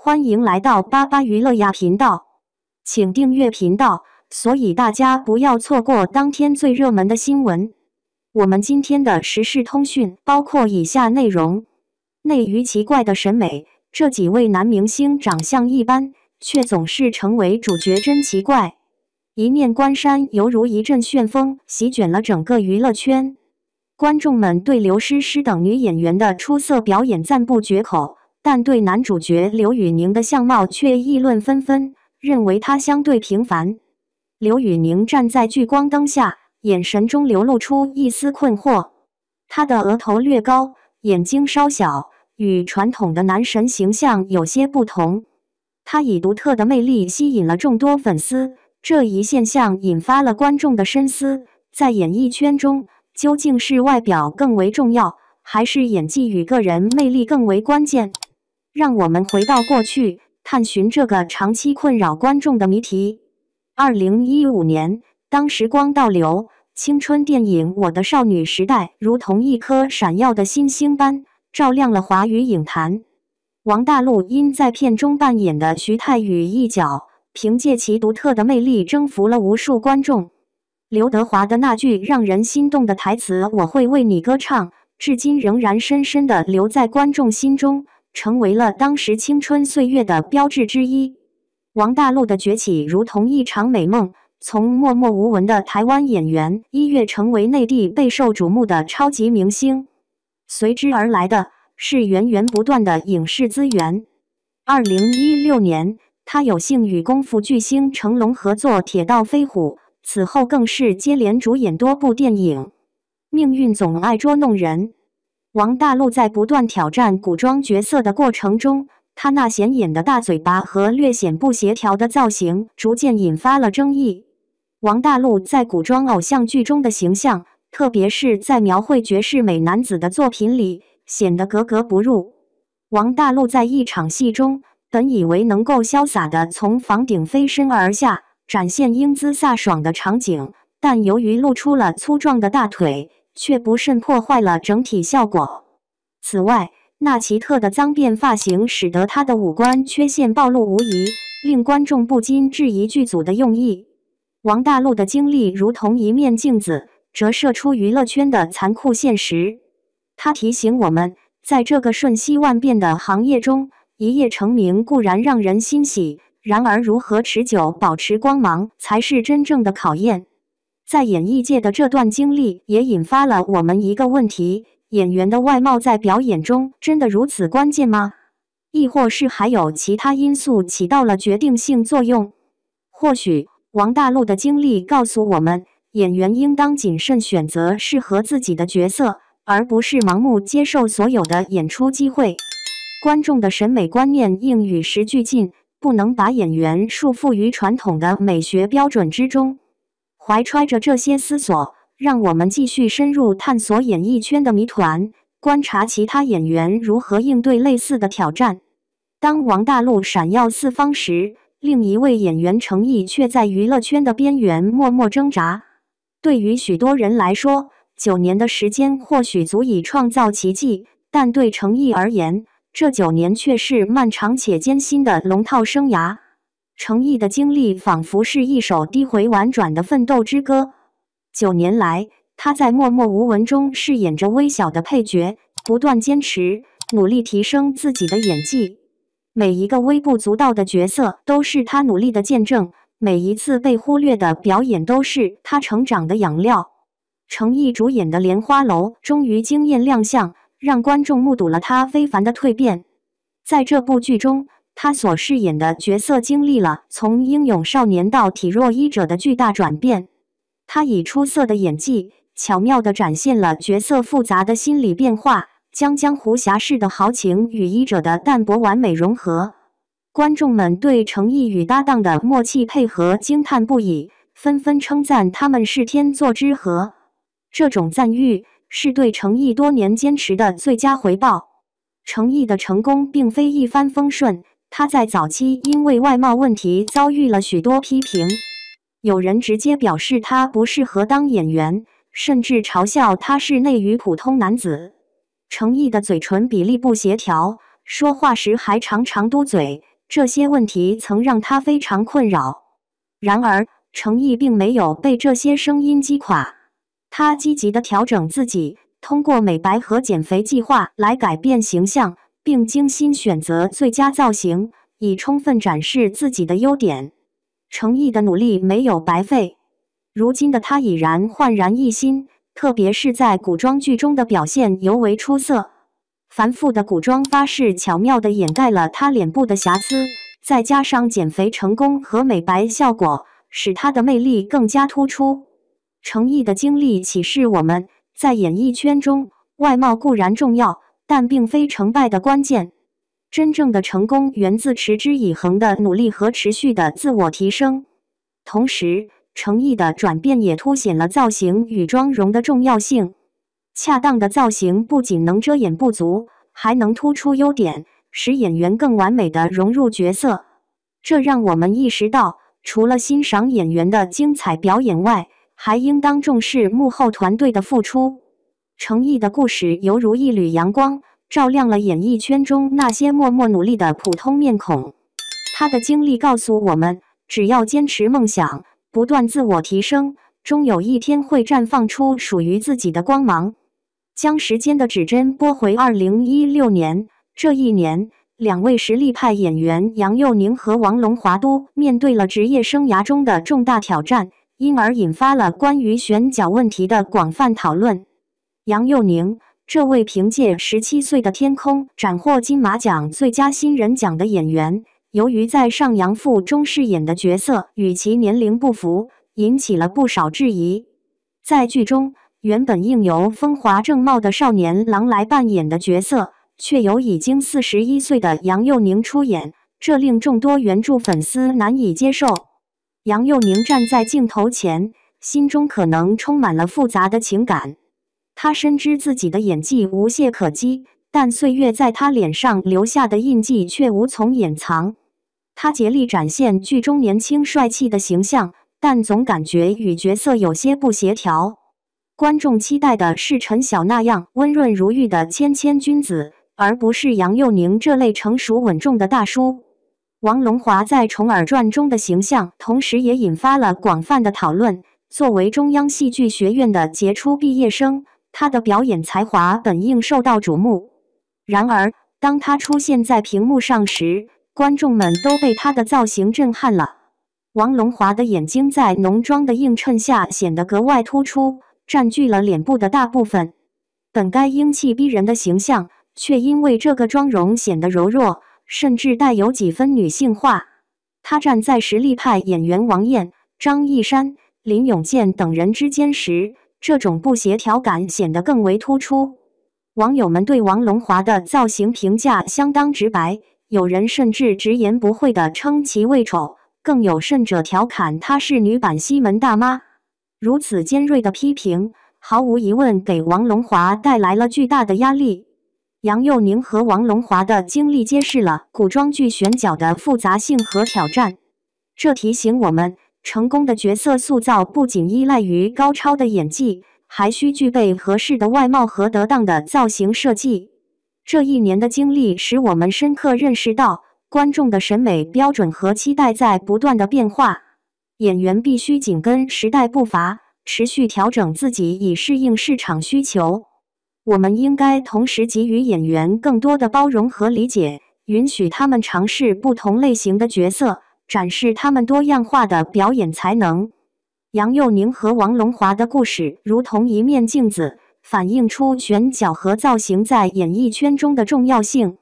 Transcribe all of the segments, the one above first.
欢迎来到巴巴娱乐呀频道，请订阅频道，所以大家不要错过当天最热门的新闻。我们今天的时事通讯包括以下内容：内娱奇怪的审美，这几位男明星长相一般，却总是成为主角，真奇怪。一面关山犹如一阵旋风，席卷了整个娱乐圈。观众们对刘诗诗等女演员的出色表演赞不绝口，但对男主角刘宇宁的相貌却议论纷纷，认为他相对平凡。刘宇宁站在聚光灯下，眼神中流露出一丝困惑。他的额头略高，眼睛稍小，与传统的男神形象有些不同。他以独特的魅力吸引了众多粉丝，这一现象引发了观众的深思：在演艺圈中，究竟是外表更为重要，还是演技与个人魅力更为关键？让我们回到过去，探寻这个长期困扰观众的谜题。2015年，当时光倒流，青春电影《我的少女时代》如同一颗闪耀的新星般，照亮了华语影坛。王大陆因在片中扮演的徐太宇一角，凭借其独特的魅力征服了无数观众。刘德华的那句让人心动的台词“我会为你歌唱”，至今仍然深深地留在观众心中，成为了当时青春岁月的标志之一。王大陆的崛起如同一场美梦，从默默无闻的台湾演员一跃成为内地备受瞩目的超级明星，随之而来的是源源不断的影视资源。2016年，他有幸与功夫巨星成龙合作《铁道飞虎》，此后更是接连主演多部电影。命运总爱捉弄人。王大陆在不断挑战古装角色的过程中，他那显眼的大嘴巴和略显不协调的造型逐渐引发了争议。王大陆在古装偶像剧中的形象，特别是在描绘绝世美男子的作品里，显得格格不入。王大陆在一场戏中，本以为能够潇洒地从房顶飞身而下，展现英姿飒爽的场景，但由于露出了粗壮的大腿，却不慎破坏了整体效果。此外，那奇特的脏辫发型使得他的五官缺陷暴露无遗，令观众不禁质疑剧组的用意。王大陆的经历如同一面镜子，折射出娱乐圈的残酷现实。他提醒我们，在这个瞬息万变的行业中，一夜成名固然让人欣喜，然而如何持久保持光芒，才是真正的考验。在演艺界的这段经历也引发了我们一个问题：演员的外貌在表演中真的如此关键吗？亦或是还有其他因素起到了决定性作用？或许王大陆的经历告诉我们，演员应当谨慎选择适合自己的角色，而不是盲目接受所有的演出机会。观众的审美观念应与时俱进，不能把演员束缚于传统的美学标准之中。怀揣着这些思索，让我们继续深入探索演艺圈的谜团，观察其他演员如何应对类似的挑战。当王大陆闪耀四方时，另一位演员程毅却在娱乐圈的边缘默默挣扎。对于许多人来说，9年的时间或许足以创造奇迹，但对程毅而言，这9年却是漫长且艰辛的龙套生涯。程毅的经历仿佛是一首低回婉转的奋斗之歌。9年来，他在默默无闻中饰演着微小的配角，不断坚持，努力提升自己的演技。每一个微不足道的角色都是他努力的见证，每一次被忽略的表演都是他成长的养料。程毅主演的《莲花楼》终于惊艳亮相，让观众目睹了他非凡的蜕变。在这部剧中，他所饰演的角色经历了从英勇少年到体弱医者的巨大转变。他以出色的演技，巧妙地展现了角色复杂的心理变化，将江湖侠士的豪情与医者的淡泊完美融合。观众们对程毅与搭档的默契配合惊叹不已，纷纷称赞他们是天作之合。这种赞誉是对程毅多年坚持的最佳回报。程毅的成功并非一帆风顺，他在早期因为外貌问题遭遇了许多批评，有人直接表示他不适合当演员，甚至嘲笑他是内娱普通男子。程毅的嘴唇比例不协调，说话时还常常嘟嘴，这些问题曾让他非常困扰。然而，程毅并没有被这些声音击垮，他积极地调整自己，通过美白和减肥计划来改变形象，并精心选择最佳造型，以充分展示自己的优点。程毅的努力没有白费，如今的他已然焕然一新，特别是在古装剧中的表现尤为出色。繁复的古装发饰巧妙地掩盖了他脸部的瑕疵，再加上减肥成功和美白效果，使他的魅力更加突出。程毅的经历启示我们，在演艺圈中，外貌固然重要，但并非成败的关键。真正的成功源自持之以恒的努力和持续的自我提升。同时，程毅的转变也凸显了造型与妆容的重要性。恰当的造型不仅能遮掩不足，还能突出优点，使演员更完美地融入角色。这让我们意识到，除了欣赏演员的精彩表演外，还应当重视幕后团队的付出。程毅的故事犹如一缕阳光，照亮了演艺圈中那些默默努力的普通面孔。他的经历告诉我们，只要坚持梦想，不断自我提升，终有一天会绽放出属于自己的光芒。将时间的指针拨回2016年，这一年，两位实力派演员杨佑宁和王龙华都面对了职业生涯中的重大挑战，因而引发了关于选角问题的广泛讨论。杨佑宁，这位凭借17岁的天空斩获金马奖最佳新人奖的演员，由于在《上阳赋》中饰演的角色与其年龄不符，引起了不少质疑。在剧中，原本应由风华正茂的少年郎来扮演的角色，却由已经41岁的杨佑宁出演，这令众多原著粉丝难以接受。杨佑宁站在镜头前，心中可能充满了复杂的情感。他深知自己的演技无懈可击，但岁月在他脸上留下的印记却无从掩藏。他竭力展现剧中年轻帅气的形象，但总感觉与角色有些不协调。观众期待的是陈晓那样温润如玉的谦谦君子，而不是杨佑宁这类成熟稳重的大叔。王龙华在《重耳传》中的形象，同时也引发了广泛的讨论。作为中央戏剧学院的杰出毕业生，他的表演才华本应受到瞩目。然而，当他出现在屏幕上时，观众们都被他的造型震撼了。王龙华的眼睛在浓妆的映衬下显得格外突出，占据了脸部的大部分。本该英气逼人的形象，却因为这个妆容显得柔弱，甚至带有几分女性化。他站在实力派演员王艳、张一山、林永健等人之间时，这种不协调感显得更为突出。网友们对王龙华的造型评价相当直白，有人甚至直言不讳地称其为丑，更有甚者调侃她是女版西门大妈。如此尖锐的批评，毫无疑问给王龙华带来了巨大的压力。杨佑宁和王龙华的经历揭示了古装剧选角的复杂性和挑战。这提醒我们，成功的角色塑造不仅依赖于高超的演技，还需具备合适的外貌和得当的造型设计。这一年的经历使我们深刻认识到，观众的审美标准和期待在不断的变化。演员必须紧跟时代步伐，持续调整自己以适应市场需求。我们应该同时给予演员更多的包容和理解，允许他们尝试不同类型的角色，展示他们多样化的表演才能。杨佑宁和王龙华的故事如同一面镜子，反映出选角和造型在演艺圈中的重要性。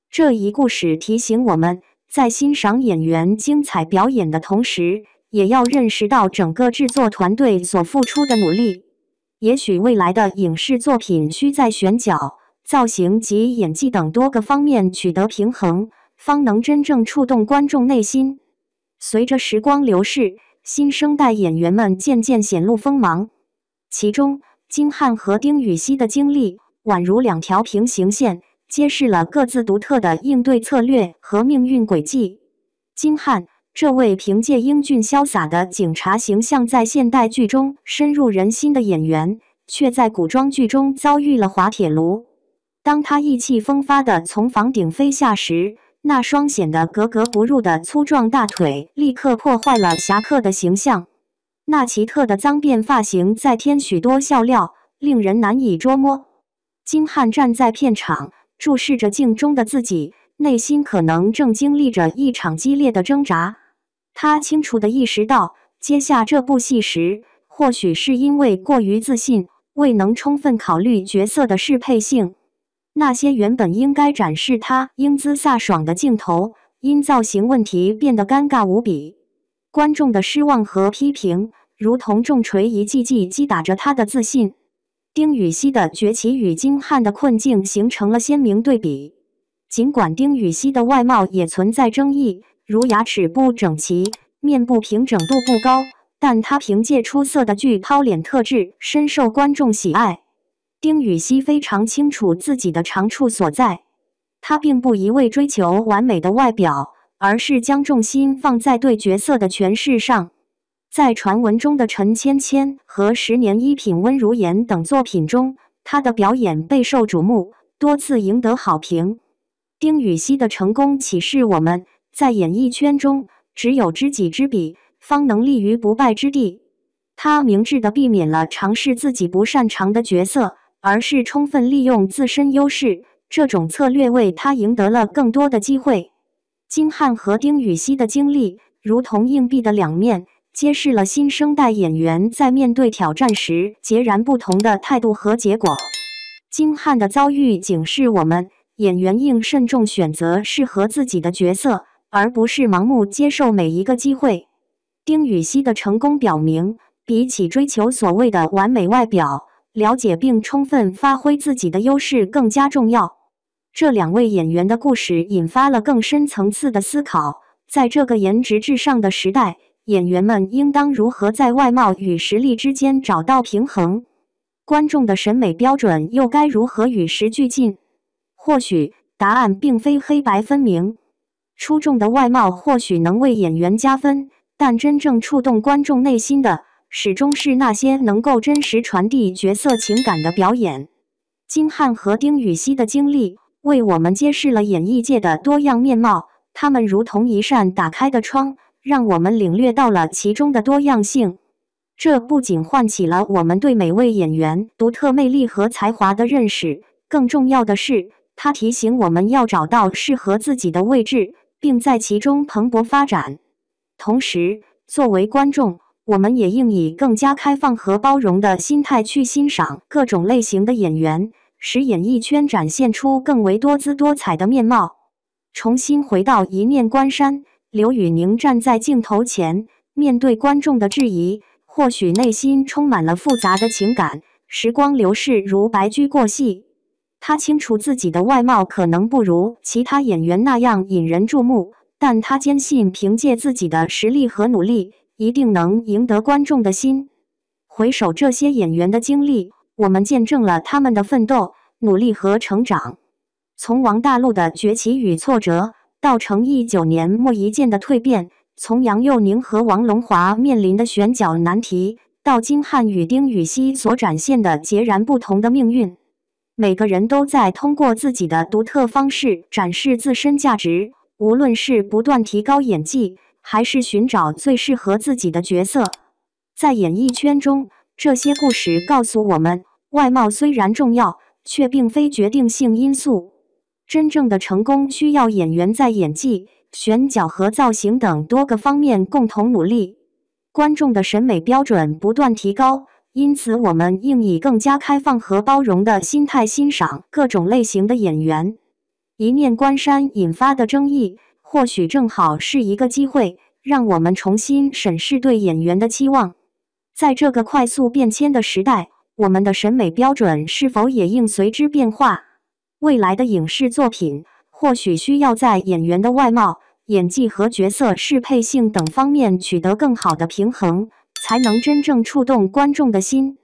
这一故事提醒我们，在欣赏演员精彩表演的同时，也要认识到整个制作团队所付出的努力。也许未来的影视作品需在选角、造型及演技等多个方面取得平衡，方能真正触动观众内心。随着时光流逝，新生代演员们渐渐显露锋芒，其中金瀚和丁禹兮的经历宛如两条平行线，揭示了各自独特的应对策略和命运轨迹。金瀚，这位凭借英俊潇洒的警察形象在现代剧中深入人心的演员，却在古装剧中遭遇了滑铁卢。当他意气风发地从房顶飞下时，那双显得格格不入的粗壮大腿立刻破坏了侠客的形象。那奇特的脏辫发型再添许多笑料，令人难以捉摸。金汉站在片场，注视着镜中的自己，内心可能正经历着一场激烈的挣扎。他清楚地意识到，接下这部戏时，或许是因为过于自信，未能充分考虑角色的适配性。那些原本应该展示他英姿飒爽的镜头，因造型问题变得尴尬无比。观众的失望和批评，如同重锤一记记击打着他的自信。丁禹兮的崛起与金汉的困境形成了鲜明对比。尽管丁禹兮的外貌也存在争议，如牙齿不整齐、面部平整度不高，但他凭借出色的巨抛脸特质，深受观众喜爱。丁禹兮非常清楚自己的长处所在，他并不一味追求完美的外表，而是将重心放在对角色的诠释上。在传闻中的陈芊芊和10年一品温如言等作品中，他的表演备受瞩目，多次赢得好评。丁禹兮的成功启示我们，在演艺圈中，只有知己知彼，方能立于不败之地。他明智地避免了尝试自己不擅长的角色，而是充分利用自身优势，这种策略为他赢得了更多的机会。金汉和丁禹兮的经历如同硬币的两面，揭示了新生代演员在面对挑战时截然不同的态度和结果。金汉的遭遇警示我们，演员应慎重选择适合自己的角色，而不是盲目接受每一个机会。丁禹兮的成功表明，比起追求所谓的完美外表，了解并充分发挥自己的优势更加重要。这两位演员的故事引发了更深层次的思考，在这个颜值至上的时代，演员们应当如何在外貌与实力之间找到平衡？观众的审美标准又该如何与时俱进？或许答案并非黑白分明。出众的外貌或许能为演员加分，但真正触动观众内心的，始终是那些能够真实传递角色情感的表演。金汉和丁禹兮的经历为我们揭示了演艺界的多样面貌，他们如同一扇打开的窗，让我们领略到了其中的多样性。这不仅唤起了我们对每位演员独特魅力和才华的认识，更重要的是，它提醒我们要找到适合自己的位置，并在其中蓬勃发展。同时，作为观众，我们也应以更加开放和包容的心态去欣赏各种类型的演员，使演艺圈展现出更为多姿多彩的面貌。重新回到一念关山，刘宇宁站在镜头前，面对观众的质疑，或许内心充满了复杂的情感。时光流逝如白驹过隙，他清楚自己的外貌可能不如其他演员那样引人注目，但他坚信凭借自己的实力和努力，一定能赢得观众的心。回首这些演员的经历，我们见证了他们的奋斗、努力和成长。从王大陆的崛起与挫折，到成毅9年莫一剑的蜕变；从杨佑宁和王龙华面临的选角难题，到金汉与丁禹兮所展现的截然不同的命运。每个人都在通过自己的独特方式展示自身价值，无论是不断提高演技，还是寻找最适合自己的角色。在演艺圈中，这些故事告诉我们，外貌虽然重要，却并非决定性因素。真正的成功需要演员在演技、选角和造型等多个方面共同努力。观众的审美标准不断提高，因此我们应以更加开放和包容的心态欣赏各种类型的演员。一念关山引发的争议，或许正好是一个机会，让我们重新审视对演员的期望。在这个快速变迁的时代，我们的审美标准是否也应随之变化？未来的影视作品或许需要在演员的外貌、演技和角色适配性等方面取得更好的平衡，才能真正触动观众的心。